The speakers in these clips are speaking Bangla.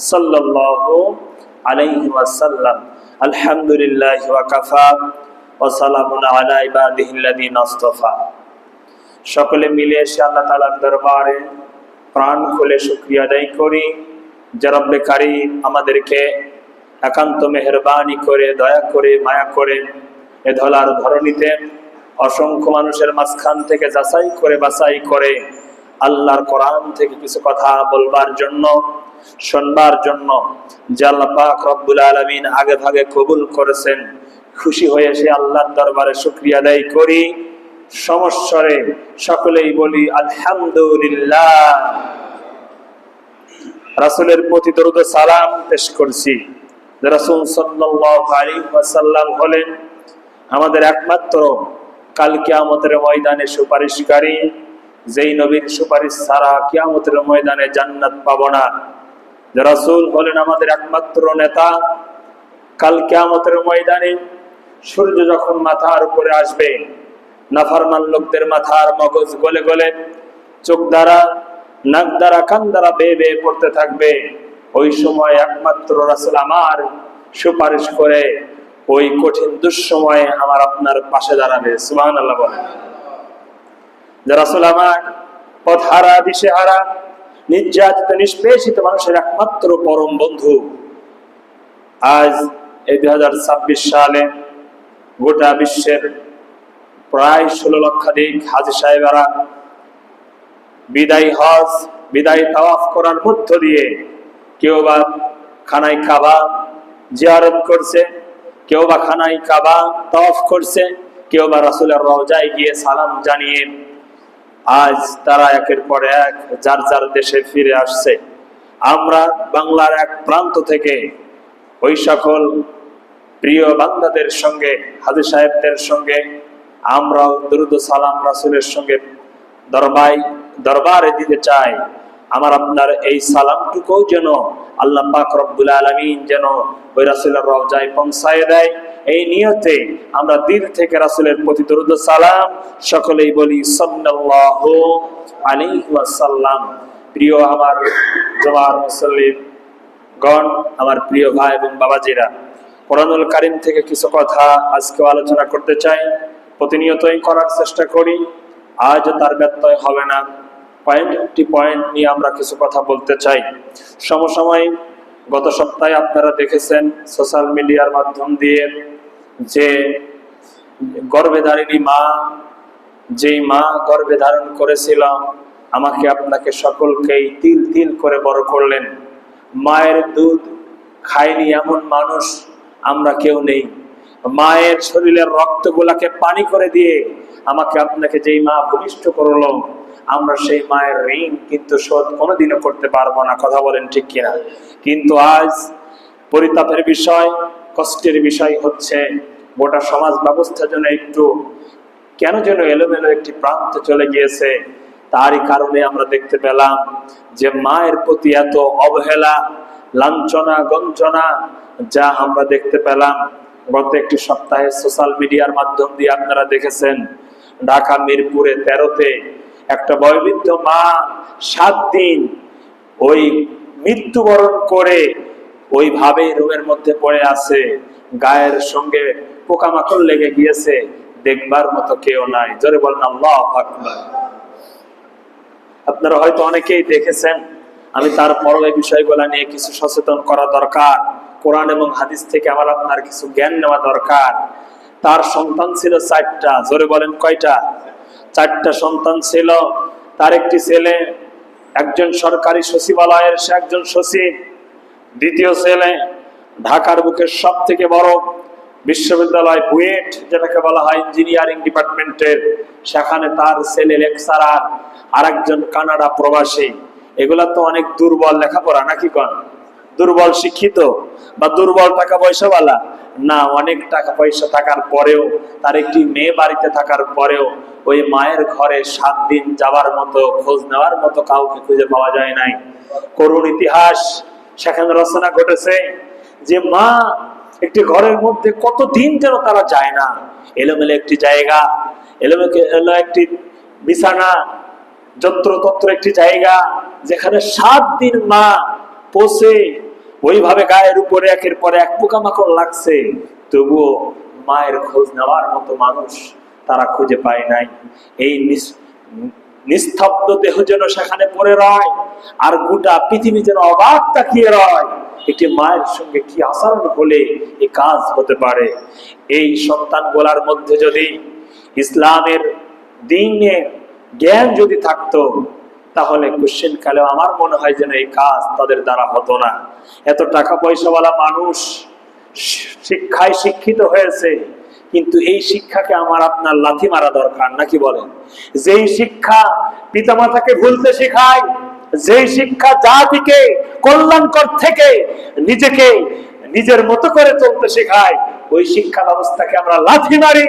সাল্লাল্লাহু আলাইহি ওয়াসাল্লাম। আলহামদুলিল্লাহি ওয়া কাফা ওয়া সালামুন আলা ইবাদিহিল্লাযিনা ইসতাফা। সকলে মিলে এসে আল্লাহ তাআলার দরবারে প্রাণ খুলে শুকরিয়া আদায় করি যে রব্বে কারীম আমাদেরকে একান্ত মেহেরবানি করে, দয়া করে, মায়া করে এ ধরার ধরণীতে অসংখ্য মানুষের মাঝখান থেকে যাচাই করে বাছাই করে আল্লাহর কোরআন থেকে কিছু কথা বলবার জন্য, শুনবার জন্য যে আল্লাহ পাক রব্বুল আলামিন আগে ভাগে কবুল করেছেন, খুশি হয়ে সে আল্লাহর দরবারে শুকরিয়া আদায় করি। সমস্বরে সকলেই বলি আলহামদুলিল্লাহ। রাসূলের প্রতি দরুদ ও সালাম পেশ করছি। রাসূল সাল্লাল্লাহু আলাইহি ওয়াসাল্লাম হলেন আমাদের একমাত্র কাল কিয়ামতের ময়দানে সুপারিশকারী, যেই নবীর সুপারিশ ছাড়া কিয়ামতের ময়দানে জান্নাত পাবো না। রাসূল হলেন আমাদের একমাত্র নেতা। কাল কিয়ামতের ময়দানে সূর্য যখন মাথার উপরে আসবে, নাফরমান লোকদের মাথার মগজ গলে গলে চোখ দ্বারা, নাক দ্বারা, কান দ্বারা বেয়ে বেয়ে পড়তে থাকবে। ওই সময় একমাত্র রাসূল আমার সুপারিশ করে ওই কঠিন দুঃসময়ে আমার আপনার পাশে দাঁড়াবে। সুবহানাল্লাহ বলেন। যে রাসূল আমার পথহারা, দিশেহারা, নির্যাতিত, নিষ্পেষিত মানুষের একমাত্র পরম বন্ধু। আজ এই 2026 সালে গোটা বিশ্বের প্রায় 16 লক্ষাধিক হাজী সাহেবেরা বিদায় হজ, বিদায় তাওয়াফ করার মধ্য দিয়ে কেউ বা খানায় কাবা জিয়ারত করছে, কেউ বা খানায় কাবা তাওয়াফ করছে, কেউ বা রাসূলের রওজায় গিয়ে সালাম জানিয়ে আজ তারা একের পর এক যার যার দেশে ফিরে আসছে। আমরা বাংলার এক প্রান্ত থেকে ওই সকল প্রিয় বান্দাদের সঙ্গে, হাজী সাহেবদের সঙ্গে আমরাও দরুদ ও সালাম রাসূলের সঙ্গে দরবারে দিতে চাই। আমার আপনার এই সালামটুকু যেন আল্লাহ পাক রব্বুল আলামিন যেন ওই রাসূলের রওজায় পৌঁছায় দেয়, এই নিয়তে আমরা দিল থেকে রাসূলের প্রতি দরুদ ও সালাম সকলেই বলি সাল্লাল্লাহু আলাইহি ওয়াসাল্লাম। প্রিয় আমার জমার মুসল্লিগণ, আমার প্রিয় ভাই এবং বাবাজিরা, কোরআনুল কারীম থেকে কিছু কথা আজকে আলোচনা করতে চাই। প্রতিনিয়তই করার চেষ্টা করি, আজ তার ব্যত্যয় হবে না। পয়েন্ট নিয়ে আমরা কিছু কথা বলতে চাই। সমসাময়িক গত সপ্তাহে আপনারা দেখেছেন সোশ্যাল মিডিয়ার মাধ্যম দিয়ে যে গর্ভধারিণী মা, যেই মা গর্ভে ধারণ করেছিল, আমাকে আপনাকে সকলকেই তিল তিল করে বড় করলেন। মায়ের দুধ খায়নি এমন মানুষ আমরা কেউ নেই। মায়ের শরীরের রক্তগুলাকে পানি করে দিয়ে আমাকে আপনাকে যেই মা ভূমিষ্ঠ করলো, আমরা সেই মায়ের ঋণ কিন্তু শোধ কোনোদিনও করতে পারবো না। কথা বলেন ঠিক কিনা? কিন্তু আজ পরিতাপের বিষয়, কষ্টের বিষয় হচ্ছে গোটা সমাজ ব্যবস্থা যেন একটু কেন যেন এলোমেলো একটি প্রান্তে চলে গিয়েছে। তারই কারণে আমরা দেখতে পেলাম যে মায়ের প্রতি এত অবহেলা, লাঞ্ছনা, গঞ্জনা যা আমরা দেখতে পেলাম গত একটি সপ্তাহে সোশ্যাল মিডিয়ার মাধ্যম দিয়ে আপনারা দেখেছেন। ঢাকা মিরপুরে 13-তে একটা বয়োবৃদ্ধ মা 7 দিন ওই মৃত্যুবরণ করে ওইভাবে রুমের মধ্যে পড়ে আছে, গায়ের সঙ্গে পোকামাকড় লেগে গিয়েছে, দেখবার মতো কেউ নাই। জোরে বলেন আল্লাহু আকবার। আপনারা হয়তো অনেকেই দেখেছেন, আমি তারপরও এই বিষয়গুলো নিয়ে কিছু সচেতন করা দরকার। কোরআন এবং হাদিস থেকে আমার আপনার কিছু জ্ঞান নেওয়া দরকার। তার সন্তান ছিল 4টা। জোরে বলেন কয়টা? 4টা সন্তান ছিল। তার একটি ছেলে একজন সরকারি সচিবালয়ের সে একজন সচিব, দ্বিতীয় ছেলে ঢাকার বুকের সব থেকে বড় বিশ্ববিদ্যালয় বুয়েট যেটাকে বলা হয় ইঞ্জিনিয়ারিং ডিপার্টমেন্টের, সেখানে তার ছেলে লেকচারার, আর একজন কানাডা প্রবাসী। এগুলা তো অনেক দুর্বল লেখাপড়া নাকি কোন? দুর্বল শিক্ষিত বা দুর্বল টাকা পয়সাওয়ালা না, অনেক টাকা পয়সা থাকার পরেও, তার একটি মেয়ে বাড়িতে থাকার পরেও ওই মায়ের ঘরে 7 দিন যাবার মতো, খোঁজ নেওয়ার মতো কাউকে খুঁজে পাওয়া যায় নাই। করুণ ইতিহাস সেখানে রচনা ঘটেছে যে মা একটি ঘরের মধ্যে কতদিন যেন তারা যায় না। এলোমেলো একটি জায়গা, এলোমেলো একটি বিছানা, যত্রতত্র একটি জায়গা, যেখানে 7 দিন মা পচে ওইভাবে গায়ের উপরে একের পর এক পোকামাকড় লাগছে, তবুও মায়ের খোঁজ নেওয়ার মতো মানুষ তারা খুঁজে পায় নাই। এই নিস্তব্ধ দেহ যেন সেখানে পড়ে রয়, আর গোটা পৃথিবী যেন অবাক তাকিয়ে রয়, একটি মায়ের সঙ্গে কি আচরণ হলে এই কাজ হতে পারে। এই সন্তান গোলার মধ্যে যদি ইসলামের দ্বীনের জ্ঞান যদি থাকতো, তাহলে কোশ্চেন কালেও আমার মনে হয় যেন এই কাজ তাদের দ্বারা হতো না। এত টাকা পয়সাওয়ালা মানুষ শিক্ষায় শিক্ষিত হয়েছে, কিন্তু এই শিক্ষাকে আমার আপনার লাথি মারা দরকার, নাকি বলেন? যেই শিক্ষা পিতামাতাকে ভুলতে শেখায়, যেই শিক্ষা জাতিকে কল্যাণকর থেকে নিজেকে নিজের মতো করে চলতে শেখায়, ওই শিক্ষা ব্যবস্থাকে আমরা লাথি মারি।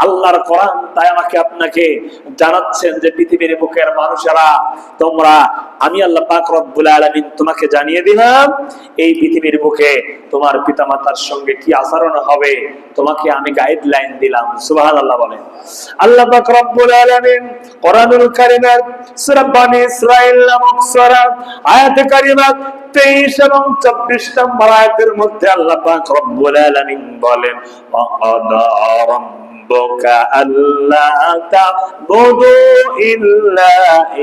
আল্লাহর কোরআন তাই আমাকে আপনাকে জানাচ্ছেন যে পৃথিবীর বুকের মানুষেরা, তোমরা, আমি আল্লাহ পাক রব্বুল আলামিন তোমাকে জানিয়ে দিলাম এই পৃথিবীর বুকে তোমার পিতামাতার সঙ্গে কি আচরণ হবে, তোমাকে আমি গাইডলাইন দিলাম। সুবহানাল্লাহ বলেন। আল্লাহ পাক রব্বুল আলামিন কোরআনুল কারীমের সূরা বনী ইসরাঈল নামক সূরা আয়াতে কারিমা 23 এবং 24 নম্বর আয়াতের মধ্যে আল্লাহ পাক রব্বুল আলামিন বলেন, আল্লা তা'বুদু ইল্লা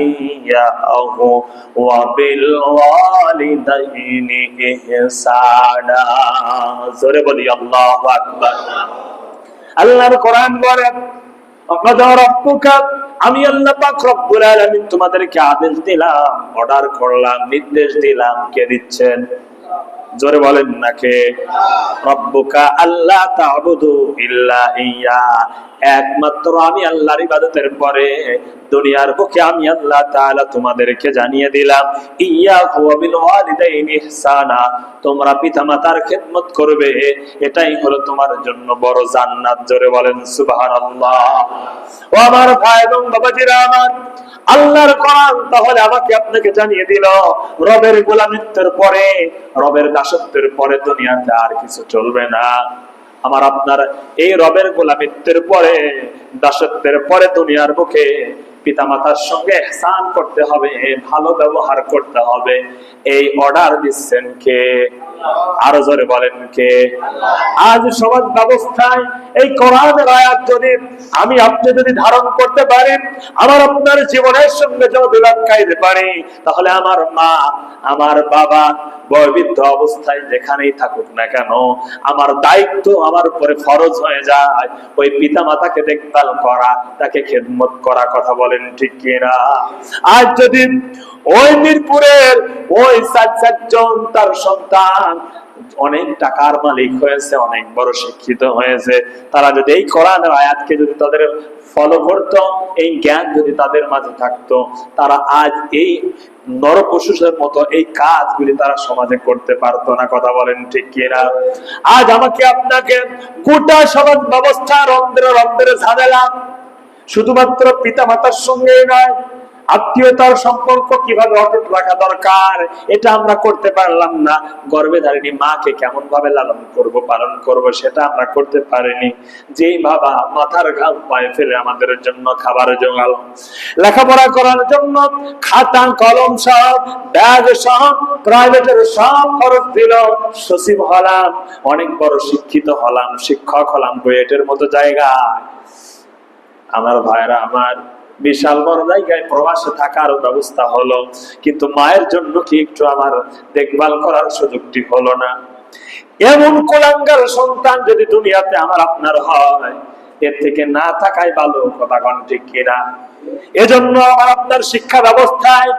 ইয়্যাহু ওয়া বিল ওয়ালিদাইনি ইহসানা। জোরে বলি আল্লাহু আকবার। আল্লাহর কোরআন বলেন, আমি আল্লাহ পাক রব্বুল আলামিন তোমাদেরকে আদেশ দিলাম, অর্ডার করলাম, নির্দেশ দিলাম। কে দিচ্ছেন? জোরে বলেন না কে? রব্বুকা আল্লা তা'বুদু ইল্লা ইয়্যা, একমাত্র আমি আল্লাহর ইবাদতের পরে দুনিয়ার বুকে আমি আল্লাহ তাআলা তোমাদেরকে জানিয়ে দিলাম, ইয়্যাহু ওয়া বিল ওয়ালিদাইনি ইহসানা, তোমরা পিতামাতার খেদমত করবে, এটাই হলো তোমার জন্য বড় জান্নাত। জোরে বলেন সুবহানাল্লাহ। ও আমার ভাই এবং বাবাজিরা আমার, আল্লাহর কোরআন তাহলে আমাকে আপনাকে জানিয়ে দিল, রবের গোলামিত্বের পরে, রবের দাসত্বের পরে দুনিয়াতে আর কিছু চলবে না। আমার আপনার এই রবের গোলামিত্বের পরে, দাসত্বের পরে দুনিয়ার বুকে পিতামাতার সঙ্গে ইহসান করতে হবে, ভালো ব্যবহার করতে হবে। এই অর্ডার দিচ্ছেন কে? আরো জোরে বলেন কে? আজ সমাজ ব্যবস্থায় এই কোরআনের আয়াত যদি আমি আপনি যদি ধারণ করতে পারি, আমার আপনার জীবনের সঙ্গে যদি লাগাইতে পারি, তাহলে আমার মা, আমার বাবা বয়োবৃদ্ধ অবস্থায় যেখানেই থাকুক না কেন, আমার দায়িত্ব আমার উপরে ফরজ হয়ে যায় ওই পিতা মাতাকে দেখভাল করা, তাকে খেদমত করা। কথা বলেন ঠিক কিনা? আজ যদি ওই মিরপুরের ওই 4 জন তার সন্তান অনেক টাকার মালিক হয়েছে, অনেক বড় শিক্ষিত হয়েছে, তারা যদি এই কোরআনের আয়াতকে যদি তাদের ফলো করত, এই জ্ঞান যদি তাদের মাঝে থাকতো, তারা আজ এই নরপশুদের মতো এই কাজগুলি তারা সমাজে করতে পারতো না। কথা বলেন ঠিক কিনা? আজ আমাকে আপনাকে গোটা সমাজ ব্যবস্থা রন্ধ্রে ঝামেলা, শুধুমাত্র পিতা মাতার সঙ্গে নয়, আত্মীয়তার সম্পর্ক কিভাবে অটুট রাখা দরকার এটা আমরা করতে পারলাম না। গর্ভে ধারিণী মাকে কেমন ভাবে লালন করব, পালন করব, সেটা আমরা করতে পারিনি। যেই বাবা মাথার ঘাম পায়ে ফেলে আমাদের জন্য খাবার জোগাল, লেখাপড়া করার জন্য খাতা কলম সহ, ব্যাগ সহ, প্রাইভেটের সব খরচ দিল, সচিব হলাম, অনেক বড় শিক্ষিত হলাম, শিক্ষক হলাম, বুয়েটের মতো জায়গায়। আমার ভাইরা আমার, বিশাল বড় জায়গায় প্রবাসে থাকার ব্যবস্থা হলো, কিন্তু মায়ের জন্য কি একটু আমার দেখভাল করার সুযোগটি হলো না? এমন কুলাঙ্গার সন্তান যদি দুনিয়াতে আমার আপনার হয়, এর থেকে না থাকাই ভালো। কথা কোন ঠিক কিনা? এজন্য আমার আপনার শিক্ষা ব্যবস্থায়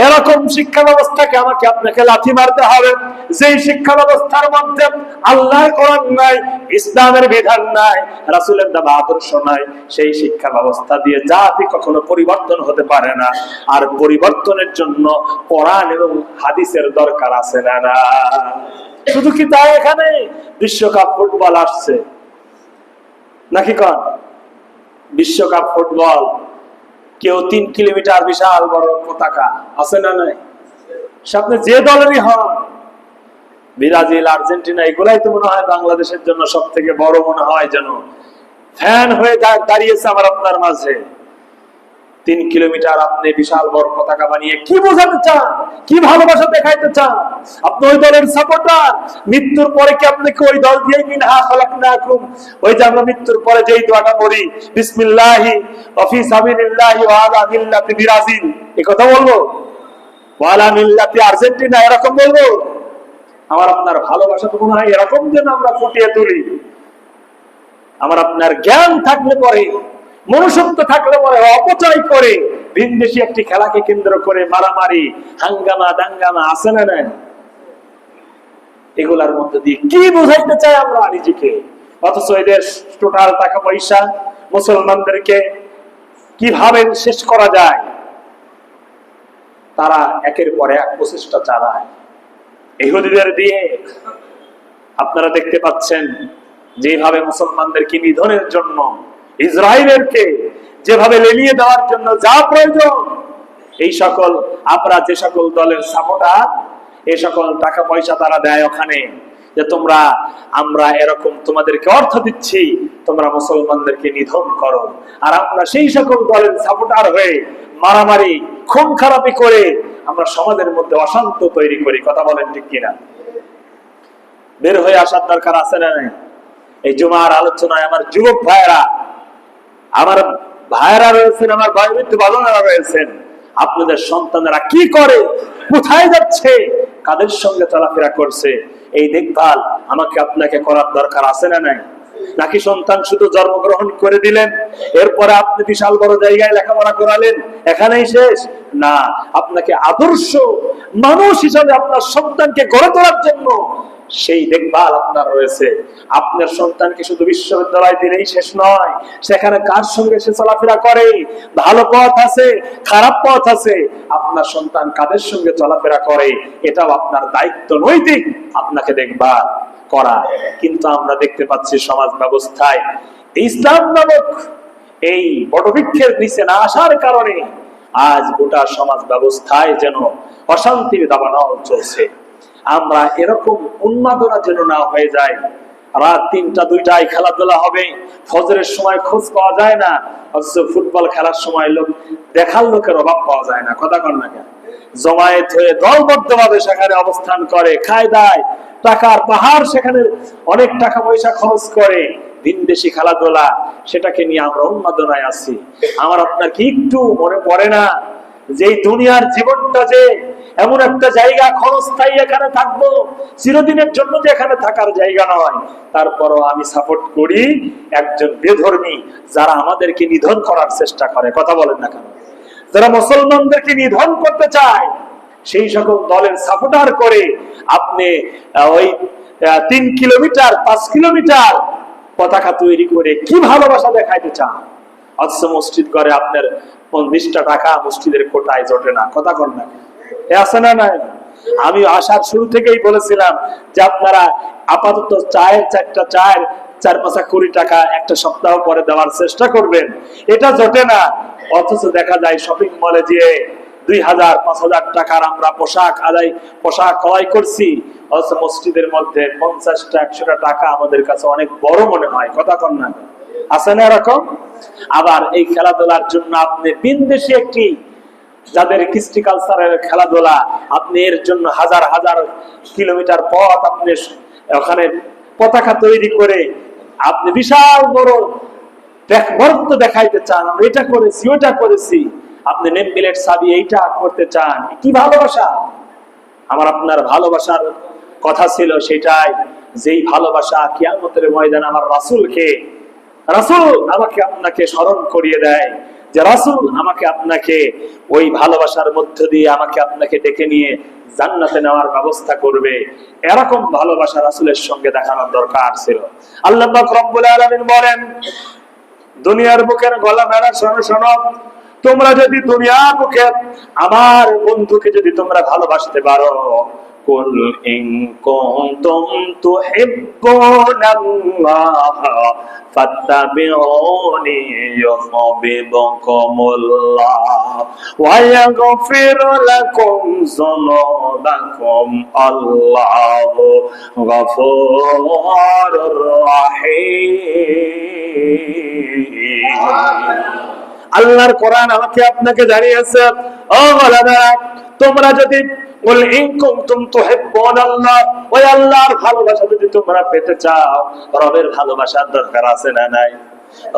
এরকম শিক্ষা ব্যবস্থাকে আমাকে আপনাকে লাথি মারতে হবে, যেই শিক্ষা ব্যবস্থার মধ্যে আল্লাহর কোরআন নাই, ইসলামের বিধান নাই, রাসূলের দেওয়া আদর্শ নাই। সেই শিক্ষা ব্যবস্থা দিয়ে জাতি কখনো পরিবর্তন হতে পারে না। আর পরিবর্তনের জন্য কোরআন এবং হাদিসের দরকার আছে না? না শুধু কি তাই? এখানে বিশ্বকাপ ফুটবল আসছে নাকি? কন বিশ্বকাপ ফুটবল, কেউ 3 কিলোমিটার বিশাল বড় পতাকা আছে না? নাই। সামনে যে দলেরই হন, ব্রাজিল, আর্জেন্টিনা, এগুলাই তো মনে হয় বাংলাদেশের জন্য সব থেকে বড় মনে হয়, যেন ফ্যান হয়ে দাঁড়িয়েছে আমার আপনার মাঝে। 3 কিলোমিটার আপনি বিশাল বড় পতাকা বানিয়ে কি বোঝাতে চান, কি ভালোবাসা দেখাইতে চান? আপনি ওই দলের সাপোর্টার। মৃত্যুর পরে কি আপনাকে ওই দল দিয়েই মিনহা খালাকনাকুম, ওই যে আমরা মৃত্যুর পরে যেই দোয়াটা পড়ি, বিসমিল্লাহি ওয়া ফি সাবিলিল্লাহি ওয়া আলা মিল্লাতি ব্রাজিল, এই কথা বলবো? ওয়া আলা মিল্লাতি আর্জেন্টিনা, এরকম বলবো? আমার আপনার ভালোবাসা তো মনে হয় এরকম যেন আমরা ফুটিয়ে তুলি। আমার আপনার জ্ঞান থাকলে পরে, মনুষ্যত্ব থাকলে পরে অপচয় করে ভিনদেশী একটি খেলাকে কেন্দ্র করে মারামারি, হাঙ্গামা দাঙ্গামা আছে না নাই? এগুলার মধ্যে দিয়ে কি বোঝাইতে চাই আমরা নিজেকে? অথচ এদের টোটাল টাকা পয়সা মুসলমানদেরকে কিভাবে শেষ করা যায় তারা একের পর এক প্রচেষ্টা চালায়। ইহুদিদের দিয়ে আপনারা দেখতে পাচ্ছেন যেভাবে মুসলমানদেরকে নিধনের জন্য, ইসরায়েলকে যেভাবে লেলিয়ে দেওয়ার জন্য যা প্রয়োজন, এই সকল আপনারা যে সকল দলের সাপোর্টার, এই সকল টাকা পয়সা তারা দেয় ওখানে, যে তোমরা, আমরা এরকম তোমাদেরকে অর্থ দিচ্ছি, তোমরা মুসলমানদেরকে নিধন করো। আর আমরা সেই সকল দলের সাপোর্টার হয়ে মারামারি খুন খারাপি করে আমরা সমাজের মধ্যে অশান্ত তৈরি করি। কথা বলেন ঠিক কিনা? বের হয়ে আসার দরকার আছে না নাই? এই জুমার আলোচনায় আমার যুবক ভাইয়েরা, আমার ভাইয়েরা রয়েছেন, আমার ভাই বৃদ্ধ বাদনেরা রয়েছেন, আপনাদের সন্তানেরা কি করে, কোথায় যাচ্ছে, কাদের সঙ্গে চলাফেরা করছে, এই দেখভাল আমাকে আপনাকে করার দরকার আছে না নাই? নাকি সন্তান শুধু জন্মগ্রহণ করে দিলেন, এরপরে আপনি বিশাল বড় জায়গায় লেখাপড়া করালেন, এখানেই শেষ? না, আপনাকে আদর্শ মানুষ হিসাবে আপনার সন্তানকে গড়ে তোলার জন্য সেই দেখভাল আপনার রয়েছে। আপনার সন্তানকে শুধু বিশ্ববিদ্যালয় দিলেই শেষ নয়, সেখানে কার সঙ্গে সে চলাফেরা করে, ভালো পথ আছে, খারাপ পথ আছে, আপনার সন্তান কাদের সঙ্গে চলাফেরা করে, এটাও আপনার দায়িত্ব, নৈতিক আপনাকে দেখভাল করা। কিন্তু আমরা দেখতে পাচ্ছি সমাজ ব্যবস্থায় ইসলাম নামক এই বটবৃক্ষের নিচে না আসার কারণে আজ গোটা সমাজ ব্যবস্থায় যেন অশান্তির দাবানল চলছে। আমরা এরকম উন্মাদনা যেন না হয়ে যায়, রাত 3টা 2টায় খেলাধুলা হবে, ফজরের সময় খোঁজ পাওয়া যায় না, অথচ ফুটবল খেলার সময় লোক দেখার লোকের অভাব পাওয়া যায় না। কথা কন না কেন? জমায়েত হয়ে দলবদ্ধভাবে সেখানে অবস্থান করে, খায় দায়, টাকার পাহাড়, সেখানে অনেক টাকা পয়সা খরচ করে ভিনদেশি খেলাধুলা, সেটাকে নিয়ে আমরা উন্মাদনায় আছি। আমার আপনার কি একটু মনে পড়ে না যে দুনিয়ার জীবনটা যে এমন একটা জায়গা, ক্ষণস্থায়ী এখানে থাকবো, চিরদিনের জন্য যে এখানে থাকার জায়গা নয়। তারপরও আমি সাপোর্ট করি একজন বেধর্মী যারা আমাদেরকে নিধন করার চেষ্টা করে। কথা বলেন না কেন? যারা মুসলমানদেরকে নিধন করতে চায়, সেই সকল দলের সাপোর্টার করে আপনি ওই 3 কিলোমিটার 5 কিলোমিটার পতাকা তৈরি করে কি ভালোবাসা দেখাইতে চান? অথচ মসজিদ করে আপনার 20টা টাকা মসজিদের কোটায় জোটে না। কথা কন না? আছে না নাই? আমি আসার শুরু থেকেই বলেছিলাম যে আপনারা আপাতত চায়ের 4টা চায়ের 4-5 কোটি টাকা একটা সপ্তাহ পরে দেওয়ার চেষ্টা করবেন, এটা জোটে না। অথচ দেখা যায় শপিং মলে গিয়ে 2000-5000 টাকার আমরা পোশাক ক্রয় করছি, অথচ মসজিদের মধ্যে 50টা 100টা টাকা আমাদের কাছে অনেক বড় মনে হয়। কথা কন না? আছে না এরকম? আবার এই খেলাধুলার জন্য আপনি বিনদেশী একটি, যাদের কৃষ্টি কালচারের খেলাধুলা, আপনি এর জন্য হাজার হাজার কিলোমিটার পথ আপনি ওখানে পতাকা তৈরি করে আপনি বিশাল বড় বরত্ব দেখাইতে চান, আমরা এটা করেছি ওটা করেছি, আপনি নেম প্লেট চাবি এইটা করতে চান। কি ভালোবাসা? আমার আপনার ভালোবাসার কথা ছিল সেটাই, যেই ভালোবাসা কিয়ামতের ময়দানে আমার রাসূলকে, রাসূল আমাকে আপনাকে স্মরণ করিয়ে দেয় যে রাসূল আমাকে আপনাকে ওই ভালোবাসার মধ্য দিয়ে আমাকে আপনাকে ডেকে নিয়ে জান্নাতে নেওয়ার ব্যবস্থা করবে। এরকম ভালোবাসা রাসূলের সঙ্গে দেখানোর দরকার ছিল। আল্লাহ পাক রব্বুল আলামিন বলেন, দুনিয়ার বুকের গলা ভেড়া শোনো শোনো, তোমরা যদি দুনিয়ার বুকে আমার বন্ধুকে যদি তোমরা ভালোবাসতে পারো, কুল ইন কুনতুম তুহিব্বুনাল্লাহ ফাত্তাবিউনি ইউহিব্বুকুমুল্লাহ ওয়া ইয়াগফির লাকুম যুনুবাকুম আল্লাহু গফুরুর রাহিম। আল্লাহর কোরআন আমাকে আপনাকে জানিয়েছে, ও ওলামারা, তোমরা যদি কুল ইন কুনতুম তুহিব্বুনাল্লাহ, ওই আল্লাহর ভালোবাসা যদি তোমরা পেতে চাও, রবের ভালোবাসার দরকার আছে না নাই?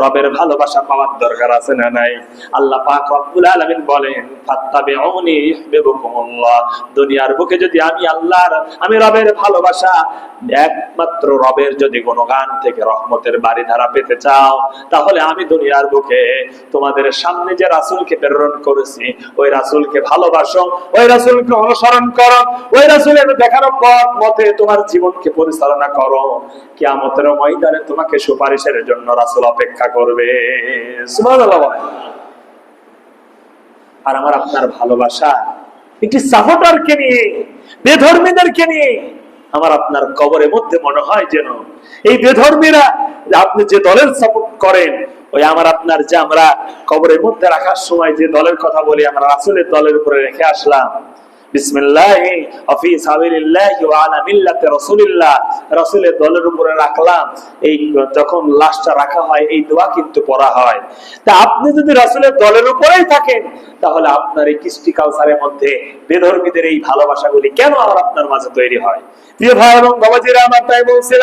রবের ভালোবাসা পাওয়ার দরকার আছে না নাই? আল্লাহ পাক রব্বুল আলামিন বলেন, ফাত্তাবিউনি ইউহিব্বুকুমুল্লাহ। দুনিয়ার বুকে যদি আমি রবের ভালোবাসা, একমাত্র রবের যদি গুণগান থেকে রহমতের বাড়িধারা পেতে চাও, তাহলে আমি দুনিয়ার বুকে তোমাদের সামনে যে রাসূলকে প্রেরণ করেছি, ওই রাসূলকে ভালোবাসো, ওই রাসূলকে অনুসরণ করো, ওই রাসূলের দেখানো পথ মতে তোমার জীবনকে পরিচালনা করো। কিয়ামতের ময়দানে তোমাকে সুপারিশের জন্য রাসূল অপেক্ষা করবে। সুবহানাল্লাহ। আর আমার আপনার ভালোবাসা একটি সাপোর্টারকে নিয়ে, বেধর্মীদেরকে নিয়ে আমার আপনার কবরের মধ্যে মনে হয় যেন এই বেধর্মীরা, আপনি যে দলের সাপোর্ট করেন, ওই আমার আপনার যে আমরা কবরের মধ্যে রাখার সময় যে দলের কথা বলি, আমরা রাসূলের দলের উপরে রেখে আসলাম, বিসমিল্লাহি ওয়া ফি সাবিলিল্লাহি ওয়া আলা মিল্লাতি রাসূলিল্লাহ, রাসূলের দলের উপরে রাখলাম। এই যখন লাশটা রাখা হয়, এই দোয়া কিন্তু পড়া হয়। তা আপনি যদি রাসূলের দলের উপরেই থাকেন, তাহলে আপনার এই কৃষ্টি কালচারের মধ্যে বেধর্মীদের এই ভালোবাসাগুলি কেন আমার আপনার মাঝে তৈরি হয়? প্রিয় ভাই এবং বাবাজিরা, আমার তাই বলছিলাম।